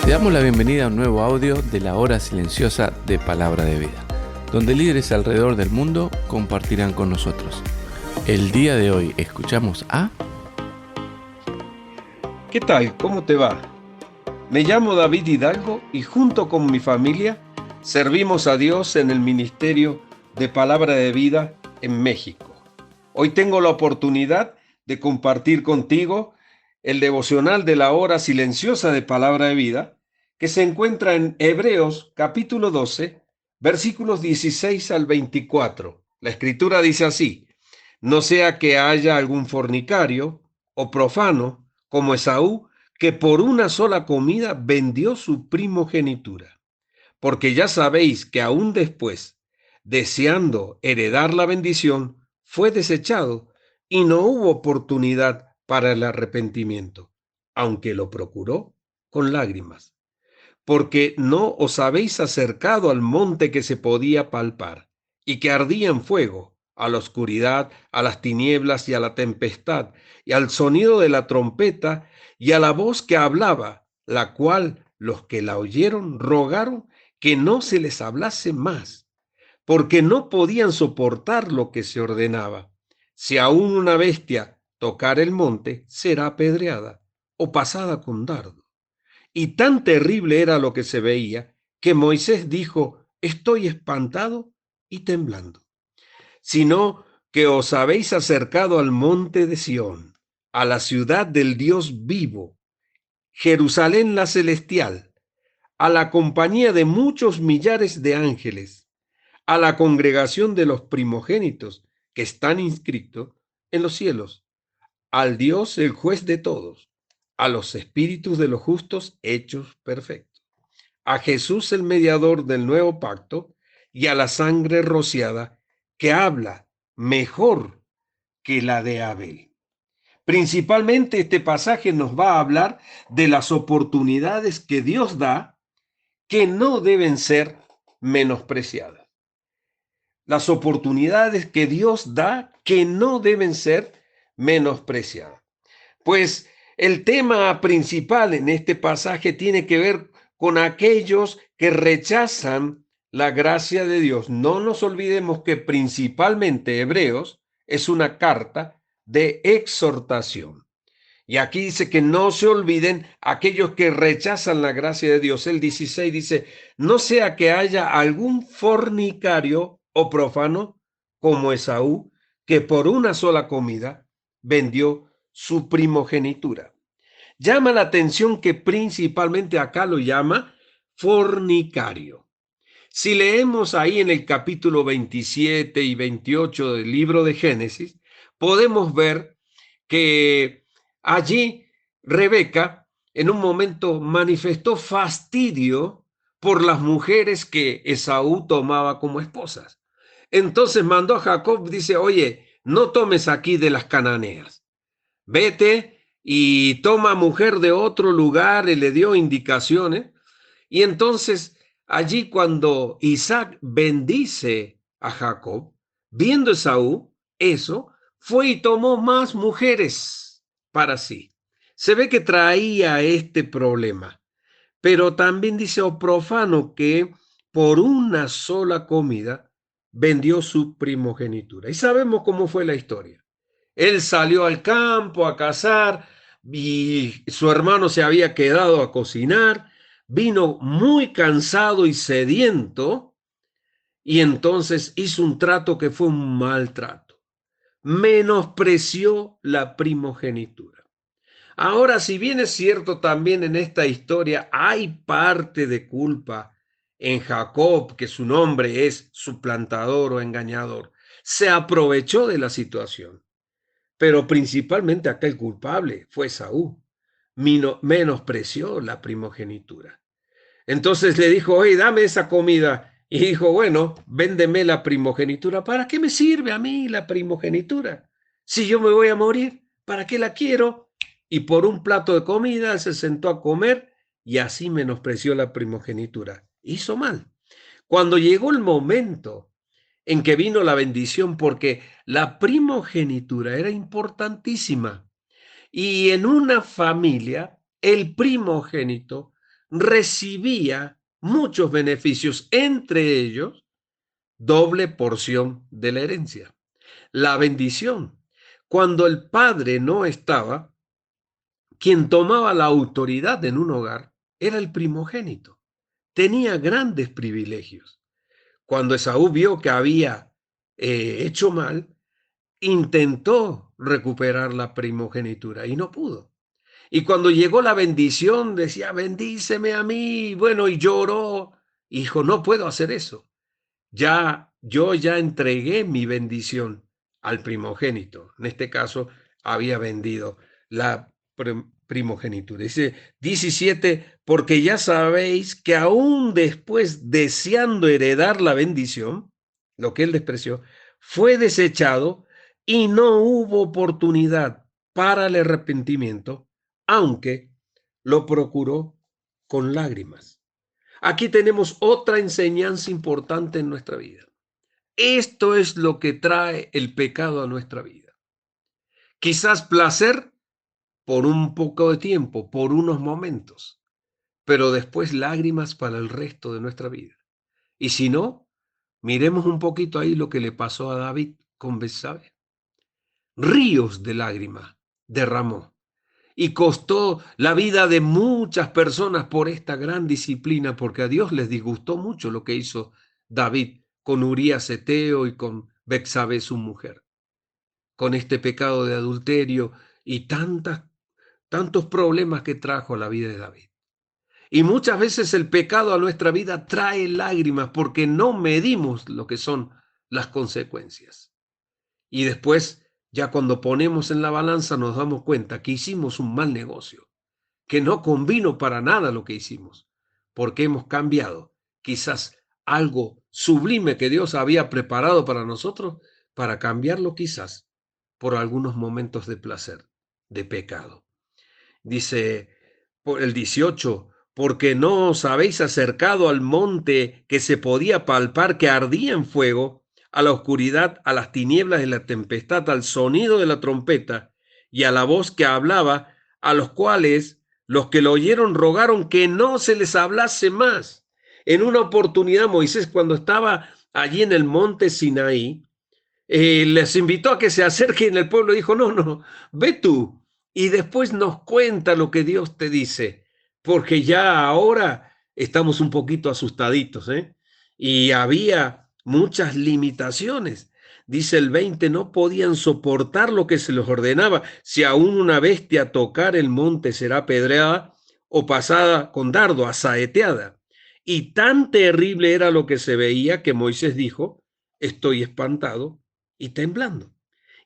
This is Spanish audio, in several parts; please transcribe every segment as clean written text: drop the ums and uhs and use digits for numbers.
Te damos la bienvenida a un nuevo audio de la hora silenciosa de Palabra de Vida, donde líderes alrededor del mundo compartirán con nosotros. El día de hoy escuchamos a... ¿Qué tal? ¿Cómo te va? Me llamo David Hidalgo y junto con mi familia servimos a Dios en el ministerio de Palabra de Vida en México. Hoy tengo la oportunidad de compartir contigo el devocional de la hora silenciosa de Palabra de Vida, que se encuentra en Hebreos capítulo 12, versículos 16 al 24. La escritura dice así: no sea que haya algún fornicario o profano como Esaú, que por una sola comida vendió su primogenitura. Porque ya sabéis que aún después, deseando heredar la bendición, fue desechado y no hubo oportunidad para el arrepentimiento, aunque lo procuró con lágrimas. Porque no os habéis acercado al monte que se podía palpar y que ardía en fuego, a la oscuridad, a las tinieblas y a la tempestad, y al sonido de la trompeta y a la voz que hablaba, la cual los que la oyeron rogaron que no se les hablase más, porque no podían soportar lo que se ordenaba. Si aún una bestia tocar el monte, será apedreada o pasada con dardo. Y tan terrible era lo que se veía, que Moisés dijo: estoy espantado y temblando. Sino que os habéis acercado al monte de Sión, a la ciudad del Dios vivo, Jerusalén la celestial, a la compañía de muchos millares de ángeles, a la congregación de los primogénitos que están inscritos en los cielos, al Dios el juez de todos, a los espíritus de los justos hechos perfectos, a Jesús el mediador del nuevo pacto y a la sangre rociada que habla mejor que la de Abel. Principalmente este pasaje nos va a hablar de las oportunidades que Dios da que no deben ser menospreciadas. Las oportunidades que Dios da que no deben ser menospreciadas. Pues el tema principal en este pasaje tiene que ver con aquellos que rechazan la gracia de Dios. No nos olvidemos que principalmente Hebreos es una carta de exhortación. Y aquí dice que no se olviden aquellos que rechazan la gracia de Dios. El 16 dice: no sea que haya algún fornicario o profano como Esaú, que por una sola comida vendió su primogenitura. Llama la atención que principalmente acá lo llama fornicario. Si leemos ahí en el capítulo 27 y 28 del libro de Génesis, podemos ver que allí Rebeca en un momento manifestó fastidio por las mujeres que Esaú tomaba como esposas. Entonces mandó a Jacob, dice: oye, no tomes aquí de las cananeas, vete y toma mujer de otro lugar, y le dio indicaciones. Y entonces allí, cuando Isaac bendice a Jacob, viendo Esaú eso, fue y tomó más mujeres para sí. Se ve que traía este problema. Pero también dice: o profano, que por una sola comida vendió su primogenitura. Y sabemos cómo fue la historia. Él salió al campo a cazar y su hermano se había quedado a cocinar. Vino muy cansado y sediento y entonces hizo un trato que fue un maltrato. Menospreció la primogenitura. Ahora, si bien es cierto, también en esta historia hay parte de culpa en Jacob, que su nombre es suplantador o engañador, se aprovechó de la situación. Pero principalmente acá el culpable fue Saúl. Menospreció la primogenitura. Entonces le dijo: oye, dame esa comida. Y dijo: bueno, véndeme la primogenitura. ¿Para qué me sirve a mí la primogenitura? Si yo me voy a morir, ¿para qué la quiero? Y por un plato de comida se sentó a comer y así menospreció la primogenitura. Hizo mal. Cuando llegó el momento en que vino la bendición, porque la primogenitura era importantísima. Y en una familia, el primogénito recibía muchos beneficios, entre ellos doble porción de la herencia. La bendición. Cuando el padre no estaba, quien tomaba la autoridad en un hogar era el primogénito. Tenía grandes privilegios. Cuando Esaú vio que había hecho mal, intentó recuperar la primogenitura y no pudo. Y cuando llegó la bendición, decía, bendíceme a mí. Bueno, y lloró. Hijo, no puedo hacer eso. Yo ya entregué mi bendición al primogénito. En este caso, había vendido la primogenitura. Dice 17, porque ya sabéis que aún después, deseando heredar la bendición, lo que él despreció, fue desechado y no hubo oportunidad para el arrepentimiento, aunque lo procuró con lágrimas. Aquí tenemos otra enseñanza importante en nuestra vida. Esto es lo que trae el pecado a nuestra vida. Quizás placer por un poco de tiempo, por unos momentos, pero después lágrimas para el resto de nuestra vida. Y si no, miremos un poquito ahí lo que le pasó a David con Betsabé. Ríos de lágrimas derramó y costó la vida de muchas personas por esta gran disciplina, porque a Dios les disgustó mucho lo que hizo David con Urías Eteo y con Betsabé su mujer, con este pecado de adulterio y tantos problemas que trajo a la vida de David. Y muchas veces el pecado a nuestra vida trae lágrimas porque no medimos lo que son las consecuencias. Y después, ya cuando ponemos en la balanza, nos damos cuenta que hicimos un mal negocio, que no convino para nada lo que hicimos, porque hemos cambiado quizás algo sublime que Dios había preparado para nosotros, para cambiarlo quizás por algunos momentos de placer, de pecado. Dice el 18, porque no os habéis acercado al monte que se podía palpar, que ardía en fuego, a la oscuridad, a las tinieblas de la tempestad, al sonido de la trompeta y a la voz que hablaba, a los cuales los que lo oyeron rogaron que no se les hablase más. En una oportunidad Moisés, cuando estaba allí en el monte Sinaí, les invitó a que se acerquen. El pueblo dijo, no, ve tú. Y después nos cuenta lo que Dios te dice, porque ya ahora estamos un poquito asustaditos, ¿eh? Y había muchas limitaciones. Dice el 20, no podían soportar lo que se les ordenaba. Si aún una bestia tocar el monte será apedreada o pasada con dardo, asaeteada. Y tan terrible era lo que se veía que Moisés dijo, estoy espantado y temblando.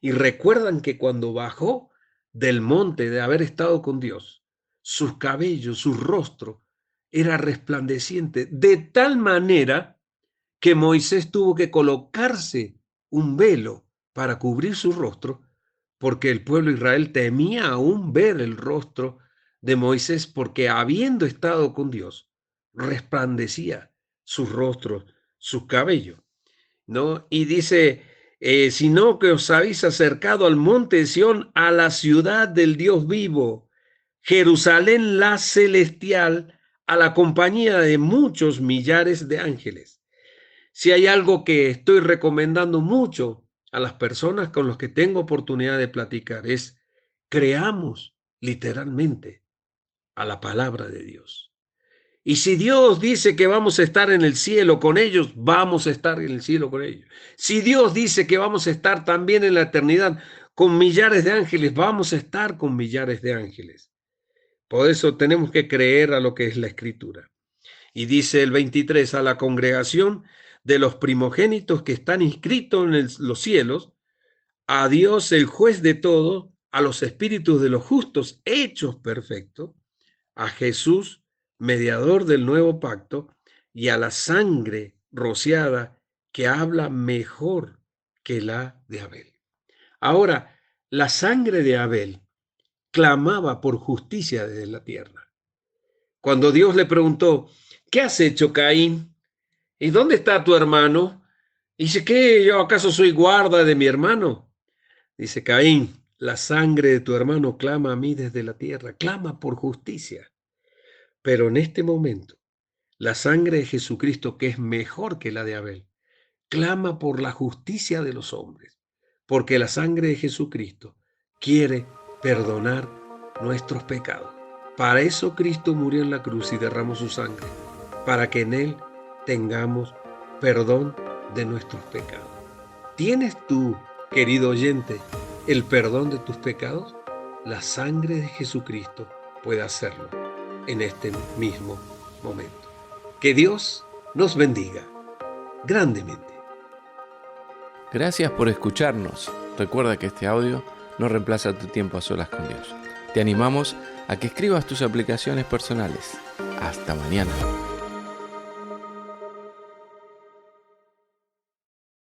Y recuerdan que cuando bajó del monte de haber estado con Dios, sus cabellos, su rostro era resplandeciente, de tal manera que Moisés tuvo que colocarse un velo para cubrir su rostro, porque el pueblo de Israel temía aún ver el rostro de Moisés, porque habiendo estado con Dios, resplandecía su rostro, su cabello, ¿no? Y dice, sino que os habéis acercado al monte de Sión, a la ciudad del Dios vivo, Jerusalén la celestial, a la compañía de muchos millares de ángeles. Si hay algo que estoy recomendando mucho a las personas con las que tengo oportunidad de platicar, es creamos literalmente a la palabra de Dios. Y si Dios dice que vamos a estar en el cielo con ellos, vamos a estar en el cielo con ellos. Si Dios dice que vamos a estar también en la eternidad con millares de ángeles, vamos a estar con millares de ángeles. Por eso tenemos que creer a lo que es la Escritura. Y dice el 23, a la congregación de los primogénitos que están inscritos en los cielos, a Dios el juez de todo, a los espíritus de los justos hechos perfectos, a Jesús, mediador del nuevo pacto, y a la sangre rociada que habla mejor que la de Abel. Ahora, la sangre de Abel clamaba por justicia desde la tierra. Cuando Dios le preguntó, ¿qué has hecho, Caín? ¿Y dónde está tu hermano? Dice, ¿qué? ¿Yo acaso soy guarda de mi hermano? Dice, Caín, la sangre de tu hermano clama a mí desde la tierra, clama por justicia. Pero en este momento, la sangre de Jesucristo, que es mejor que la de Abel, clama por la justicia de los hombres, porque la sangre de Jesucristo quiere perdonar nuestros pecados. Para eso Cristo murió en la cruz y derramó su sangre, para que en Él tengamos perdón de nuestros pecados. ¿Tienes tú, querido oyente, el perdón de tus pecados? La sangre de Jesucristo puede hacerlo en este mismo momento. Que Dios nos bendiga grandemente. Gracias por escucharnos. Recuerda que este audio no reemplaza tu tiempo a solas con Dios. Te animamos a que escribas tus aplicaciones personales. Hasta mañana.